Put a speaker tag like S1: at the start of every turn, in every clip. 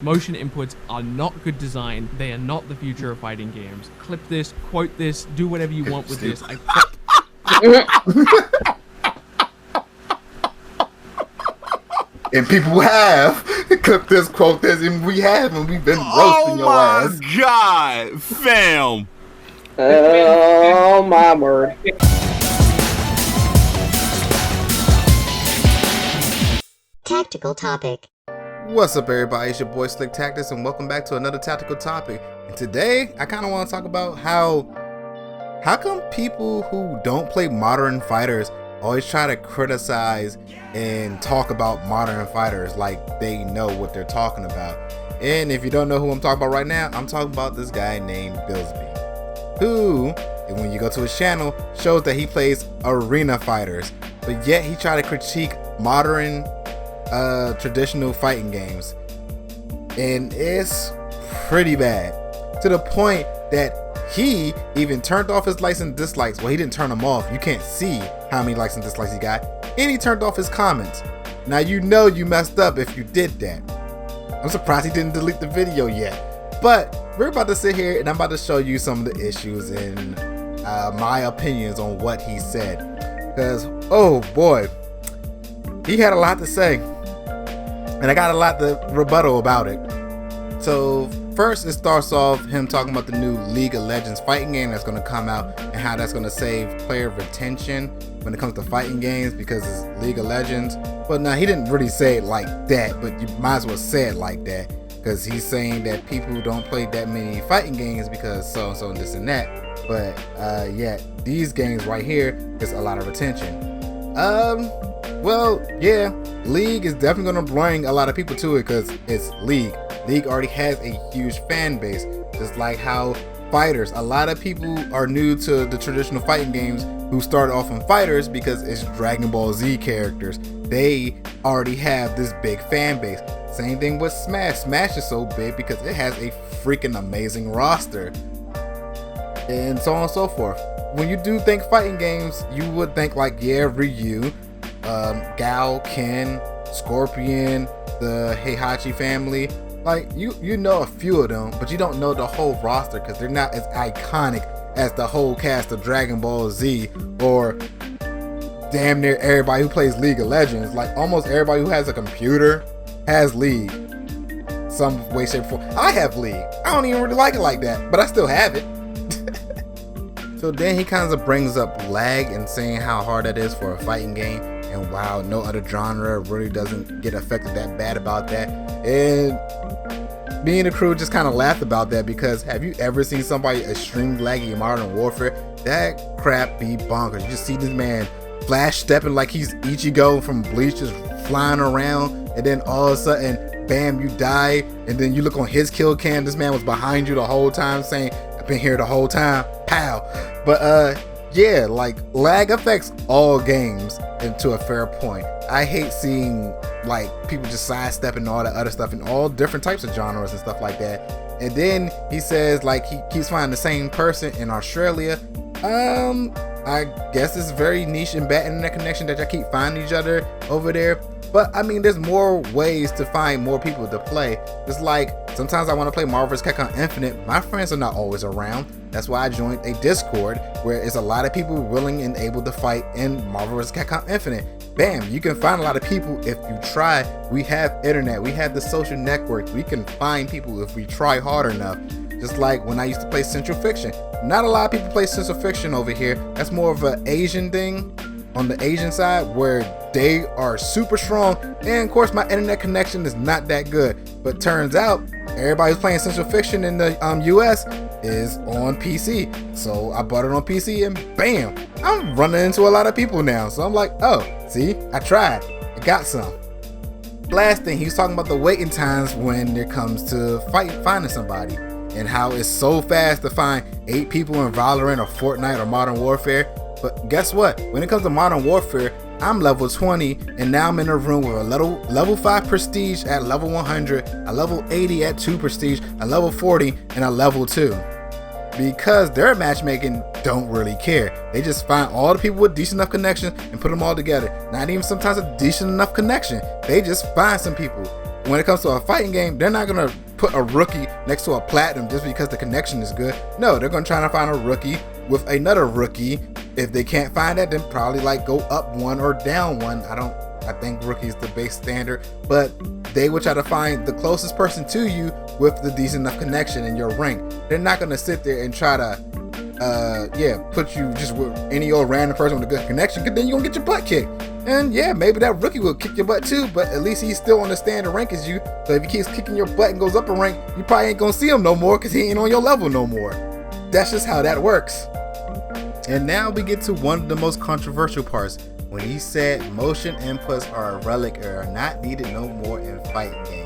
S1: Motion inputs are not good design. They are not the future of fighting games. Clip this, quote this, do whatever you want with this.
S2: And people have clip this, quote this, and we have, and we've been roasting your ass.
S3: Oh my god, fam!
S4: Oh my word.
S5: Tactical topic.
S2: What's up, everybody? It's your boy Slick Tactics, and welcome back to another tactical topic. And today, I kind of want to talk about how come people who don't play modern fighters always try to criticize and talk about modern fighters like they know what they're talking about. And if you don't know who I'm talking about right now, I'm talking about this guy named Billsby, who, and when you go to his channel, shows that he plays arena fighters, but yet he tried to critique modern traditional fighting games, and it's pretty bad, to the point that he even turned off his likes and dislikes. Well, he didn't turn them off. You can't see how many likes and dislikes he got. And he turned off his comments. Now you know you messed up if you did that. I'm surprised he didn't delete the video yet. But we're about to sit here and I'm about to show you some of the issues and my opinions on what he said. Because, oh boy, he had a lot to say. And I got a lot to rebuttal about it. So first, it starts off him talking about the new League of Legends fighting game that's going to come out and how that's going to save player retention when it comes to fighting games because it's League of Legends. But now he didn't really say it like that, but you might as well say it like that, because he's saying that people don't play that many fighting games because so and so and this and that. But yeah, these games right here is a lot of retention. Well, yeah, League is definitely going to bring a lot of people to it because it's League. League already has a huge fan base, just like how fighters, a lot of people are new to the traditional fighting games who started off in fighters because it's Dragon Ball Z characters. They already have this big fan base. Same thing with Smash. Smash is so big because it has a freaking amazing roster, and so on and so forth. When you do think fighting games, you would think like, yeah, Ryu, Gao, Ken, Scorpion, the Heihachi family. Like, you know a few of them, but you don't know the whole roster because they're not as iconic as the whole cast of Dragon Ball Z or damn near everybody who plays League of Legends. Like, almost everybody who has a computer has League some way, shape, or form. I have League. I don't even really like it like that, but I still have it. So then he kind of brings up lag and saying how hard that is for a fighting game, and wow, no other genre really doesn't get affected that bad about that. And me and the crew just kind of laughed about that, because have you ever seen somebody extreme laggy in Modern Warfare? That crap be bonkers. You just see this man flash stepping like he's Ichigo from Bleach, just flying around, and then all of a sudden, bam, you die, and then you look on his kill cam, this man was behind you the whole time saying, I've been here the whole time, pow. But yeah, like, lag affects all games, and to a fair point. I hate seeing like people just sidestepping all the other stuff in all different types of genres and stuff like that. And then he says like he keeps finding the same person in Australia. I guess it's very niche and bad internet connection that y'all keep finding each other over there. But I mean, there's more ways to find more people to play. It's like sometimes I want to play Marvel vs. Capcom Infinite. My friends are not always around. That's why I joined a Discord where it's a lot of people willing and able to fight in Marvel vs. Capcom Infinite. Bam, you can find a lot of people if you try. We have internet, we have the social network. We can find people if we try hard enough. Just like when I used to play Central Fiction. Not a lot of people play Central Fiction over here. That's more of an Asian thing, on the Asian side, where they are super strong. And of course my internet connection is not that good, but turns out everybody who's playing Central Fiction in the US is on PC. So I bought it on PC and bam, I'm running into a lot of people now. So I'm like, oh, see, I tried, I got some. Last thing, he's talking about the waiting times when it comes to finding somebody, and how it's so fast to find 8 people in Valorant or Fortnite or Modern Warfare. But guess what? When it comes to Modern Warfare, I'm level 20, and now I'm in a room with a level 5 prestige at level 100, a level 80 at 2 prestige, a level 40, and a level 2. Because their matchmaking don't really care. They just find all the people with decent enough connection and put them all together. Not even sometimes a decent enough connection. They just find some people. when it comes to a fighting game, they're not gonna put a rookie next to a platinum just because the connection is good. No, they're gonna try to find a rookie with another rookie. If they can't find that, then probably like go up one or down one. I think rookie is the base standard, but they will try to find the closest person to you with the decent enough connection in your rank. They're not gonna sit there and try to put you just with any old random person with a good connection, because then you're gonna get your butt kicked. And yeah, maybe that rookie will kick your butt too, but at least he's still on the standard rank as you. So if he keeps kicking your butt and goes up a rank, you probably ain't gonna see him no more because he ain't on your level no more. That's just how that works. And now we get to one of the most controversial parts, when he said motion inputs are a relic and are not needed no more in fighting games.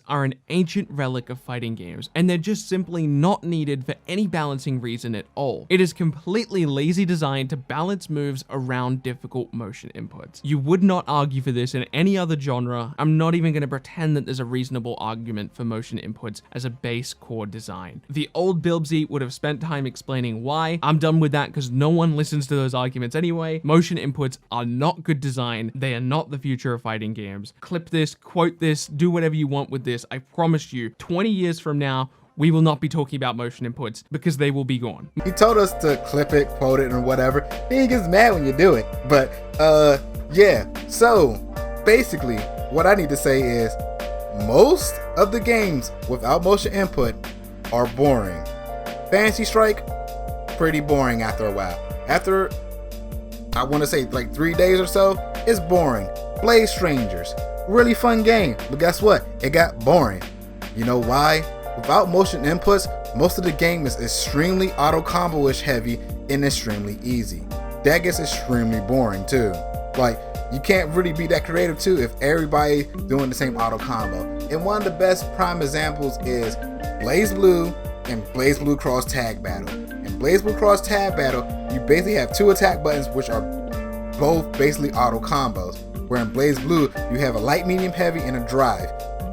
S1: Are an ancient relic of fighting games, and they're just simply not needed for any balancing reason at all. It is completely lazy design to balance moves around difficult motion inputs. You would not argue for this in any other genre. I'm not even going to pretend that there's a reasonable argument for motion inputs as a base core design. The old Billbzy would have spent time explaining why. I'm done with that because no one listens to those arguments anyway. Motion inputs are not good design. They are not the future of fighting games. Clip this, quote this, do whatever you want with this. I promise you, 20 years from now, we will not be talking about motion inputs because they will be gone.
S2: He told us to clip it, quote it, and whatever. Then he gets mad when you do it. But yeah. So basically, what I need to say is most of the games without motion input are boring. Fantasy Strike, pretty boring after a while. After, I want to say like 3 days or so, it's boring. Blade Strangers, really fun game, but guess what? It got boring. You know why? Without motion inputs, most of the game is extremely auto combo-ish heavy and extremely easy. That gets extremely boring too. Like, you can't really be that creative too if everybody doing the same auto combo. And one of the best prime examples is BlazBlue and BlazBlue Cross Tag Battle. In BlazBlue Cross Tag Battle, you basically have two attack buttons which are both basically auto combos. Where in BlazBlue, you have a light, medium, heavy, and a drive.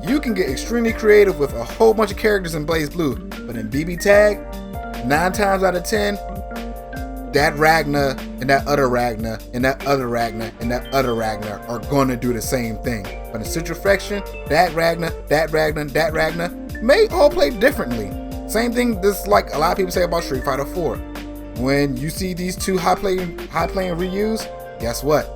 S2: You can get extremely creative with a whole bunch of characters in BlazBlue, but in BB Tag, 9 times out of 10, that Ragnar and that other Ragnar and that other Ragnar and that other Ragnar are going to do the same thing. But in Citrofection, that Ragnar, that Ragnar, that Ragnar may all play differently. Same thing, this like a lot of people say about Street Fighter 4. When you see these two high playing Ryus, guess what?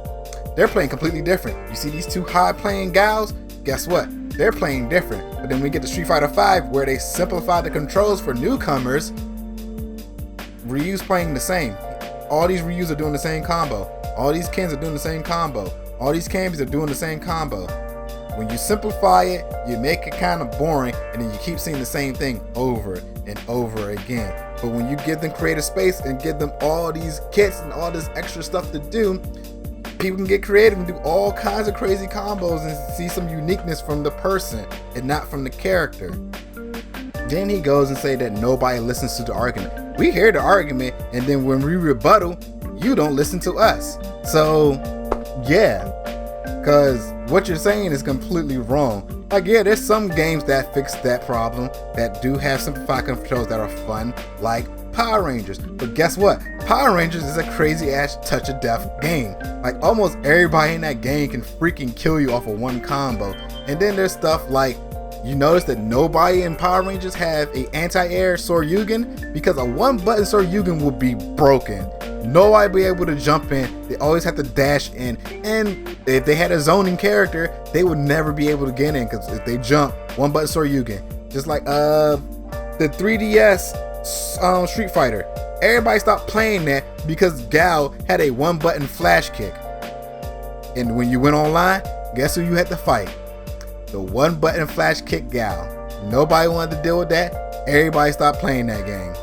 S2: They're playing completely different. You see these two high playing Gaos, guess what? They're playing different. But then we get to Street Fighter 5 where they simplify the controls for newcomers. Ryu's playing the same. All these Ryus are doing the same combo. All these Kens are doing the same combo. All these Kambis are doing the same combo. When you simplify it, you make it kind of boring, and then you keep seeing the same thing over and over again. But when you give them creative space and give them all these kits and all this extra stuff to do, people can get creative and do all kinds of crazy combos and see some uniqueness from the person and not from the character. Then he goes and say that nobody listens to the argument. We hear the argument, and then when we rebuttal, you don't listen to us. So yeah, because what you're saying is completely wrong. Like, yeah, there's some games that fix that problem, that do have simplified controls that are fun, like Power Rangers. But guess what? Power Rangers is a crazy ass touch of death game. Like, almost everybody in that game can freaking kill you off of one combo. And then there's stuff like, you notice that nobody in Power Rangers have a anti-air Soryugen, because a one button Soryugen would be broken. Nobody be able to jump in. They always have to dash in. And if they had a zoning character, they would never be able to get in, because if they jump, one button Soryugen. Just like the 3DS Street Fighter. Everybody stopped playing that because Gal had a one button flash kick. And when you went online, guess who you had to fight? The one button flash kick Gal. Nobody wanted to deal with that. Everybody stopped playing that game.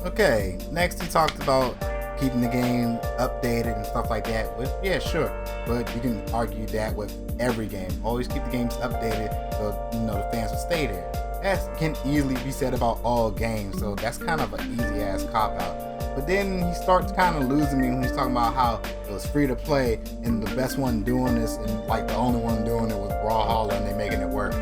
S2: Okay, next he talked about keeping the game updated and stuff like that. Which, yeah, sure, but you can argue that with every game. Always keep the games updated so the fans will stay there. That can easily be said about all games, so that's kind of an easy ass cop out. But then he starts kind of losing me when he's talking about how it was free to play and the best one doing this and like the only one doing it was Brawlhalla and they making it work.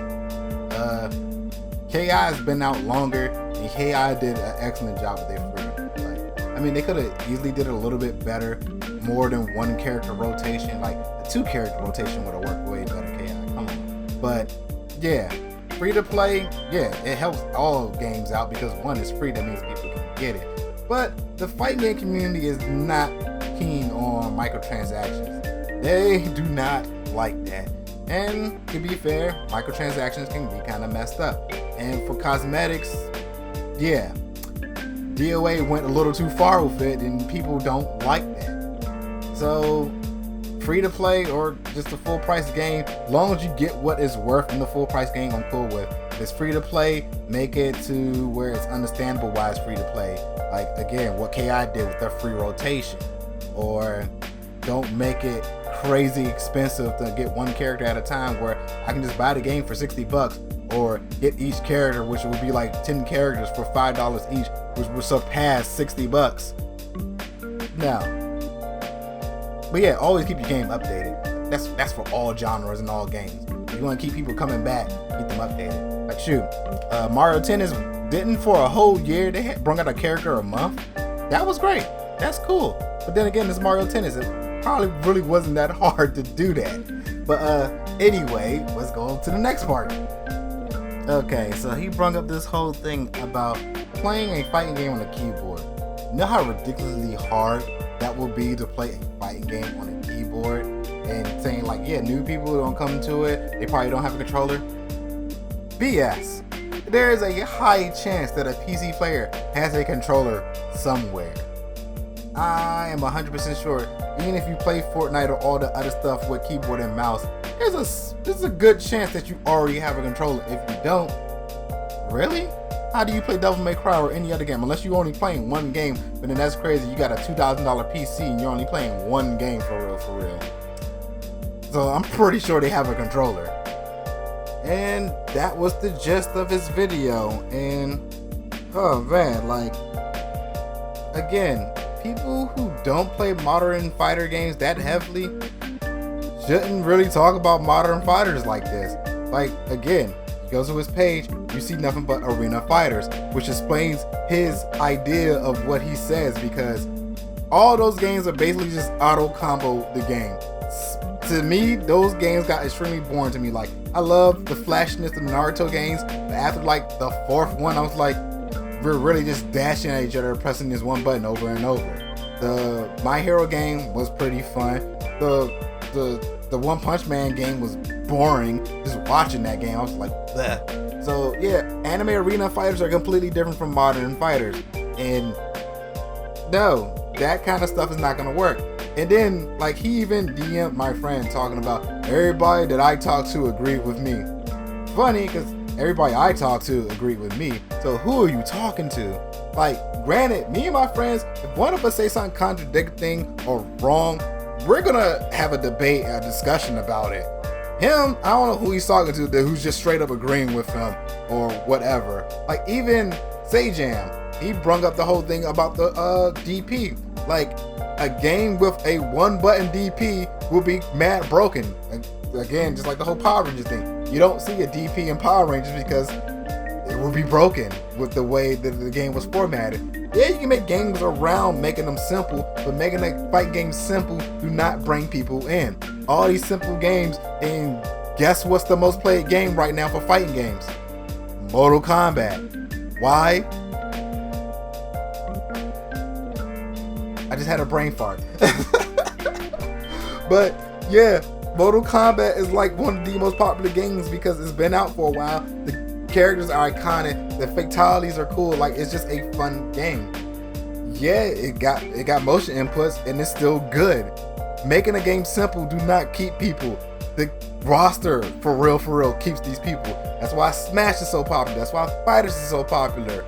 S2: KI has been out longer and KI did an excellent job with their free to play. I mean, they could have easily did it a little bit better, more than one character rotation. Like the 2 character rotation would have worked way better. KI, come on. But yeah, free to play, yeah, it helps all games out because one, is free, that means people can get it. But the fighting game community is not keen on microtransactions. They do not like that. And to be fair, microtransactions can be kind of messed up. And for cosmetics, yeah, DOA went a little too far with it, and people don't like that. So free to play or just a full price game, as long as you get what is worth in the full price game, I'm cool with. If it's free to play, make it to where it's understandable why it's free to play. Like again, what KI did with their free rotation. Or don't make it crazy expensive to get one character at a time, where I can just buy the game for $60 or get each character, which would be like 10 characters for $5 each, which would surpass $60. Now, but yeah, always keep your game updated. That's for all genres and all games. If you want to keep people coming back, keep them updated. Like shoot, Mario Tennis didn't for a whole year, they had brought out a character a month. That was great. That's cool. But then again, it's Mario Tennis. It probably really wasn't that hard to do that. But anyway, let's go to the next part. Okay, so he brought up this whole thing about playing a fighting game on a keyboard. You know how ridiculously hard that will be to play a fighting game on a keyboard? And saying like, yeah, new people don't come to it, they probably don't have a controller. BS. There is a high chance that a PC player has a controller somewhere. I am 100% sure, even if you play Fortnite or all the other stuff with keyboard and mouse, there's a good chance that you already have a controller. If you don't, really? How do you play Devil May Cry or any other game? Unless you're only playing one game, but then that's crazy. You got a $2,000 PC and you're only playing one game for real. So I'm pretty sure they have a controller. And that was the gist of his video. And oh man, like, again, people who don't play modern fighter games that heavily shouldn't really talk about modern fighters like this. Like, again, he goes to his page, you see nothing but arena fighters, which explains his idea of what he says, because all those games are basically just auto combo the game. To me, those games got extremely boring to me. Like, I love the flashiness of the Naruto games, but after like the fourth one, I was like, we're really just dashing at each other, pressing this one button over and over. The My Hero game was pretty fun. The One Punch Man game was boring. Just watching that game, I was like, bleh. So yeah, anime arena fighters are completely different from modern fighters. And no, that kind of stuff is not gonna work. And then, like, he even DM'd my friend talking about everybody that I talk to agreed with me. Funny, because everybody I talk to agreed with me. So who are you talking to? Like, granted, me and my friends, if one of us say something contradicting or wrong, we're gonna have a debate, a discussion about it. Him, I don't know who he's talking to, who's just straight up agreeing with him or whatever. Like, even Sayjam, he brung up the whole thing about the DP. Like, a game with a one button DP will be mad broken. And again, just like the whole Power Rangers thing. You don't see a DP in Power Rangers because it will be broken with the way that the game was formatted. Yeah, you can make games around making them simple, but making a fight game simple do not bring people in. All these simple games, and guess what's the most played game right now for fighting games? Mortal Kombat. Why? I just had a brain fart. But yeah, Mortal Kombat is like one of the most popular games because it's been out for a while. The characters are iconic, the fatalities are cool, like it's just a fun game. Yeah, it got motion inputs and it's still good. Making a game simple do not keep people. The roster for real keeps these people. That's why Smash is so popular. That's why Fighters is so popular.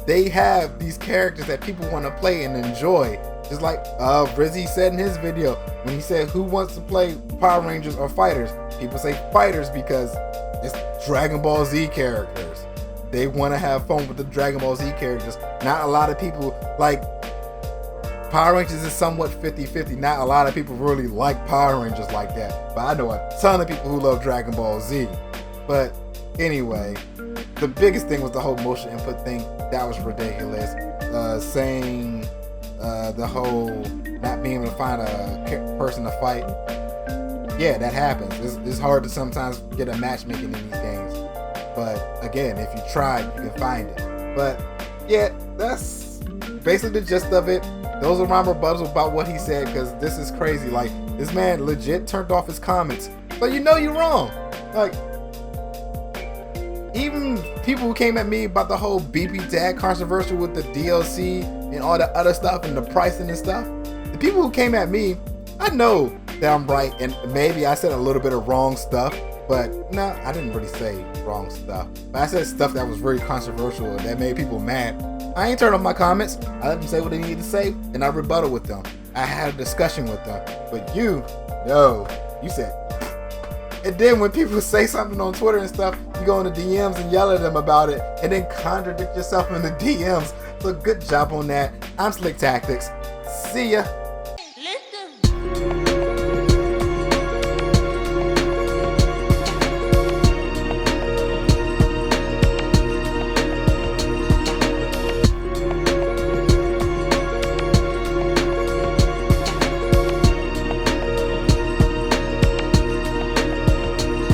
S2: They have these characters that people want to play and enjoy. Just like Rizzy said in his video, when he said who wants to play Power Rangers or Fighters, people say Fighters because it's Dragon Ball Z characters. They want to have fun with the Dragon Ball Z characters. Not a lot of people, like, Power Rangers is somewhat 50-50. Not a lot of people really like Power Rangers like that. But I know a ton of people who love Dragon Ball Z. But anyway, the biggest thing was the whole motion input thing. That was ridiculous. Saying the whole not being able to find a person to fight. yeah, that happens. It's hard to sometimes get a matchmaking in these games. But again, if you try, you can find it. But yeah, that's basically the gist of it. Those are my rebuttals about what he said, because this is crazy. Like, this man legit turned off his comments. So you know you're wrong. Like, even people who came at me about the whole BP Dad controversial with the DLC and all the other stuff and the pricing and stuff, the people who came at me, I know that I'm right, and maybe I said a little bit of wrong stuff, but no, I didn't really say wrong stuff. But I said stuff that was very controversial and that made people mad. I ain't turned off my comments. I let them say what they need to say, and I rebuttal with them. I had a discussion with them. But you said. And then when people say something on Twitter and stuff, you go in the DMs and yell at them about it, and then contradict yourself in the DMs. So good job on that. I'm Slick Tactics. See ya.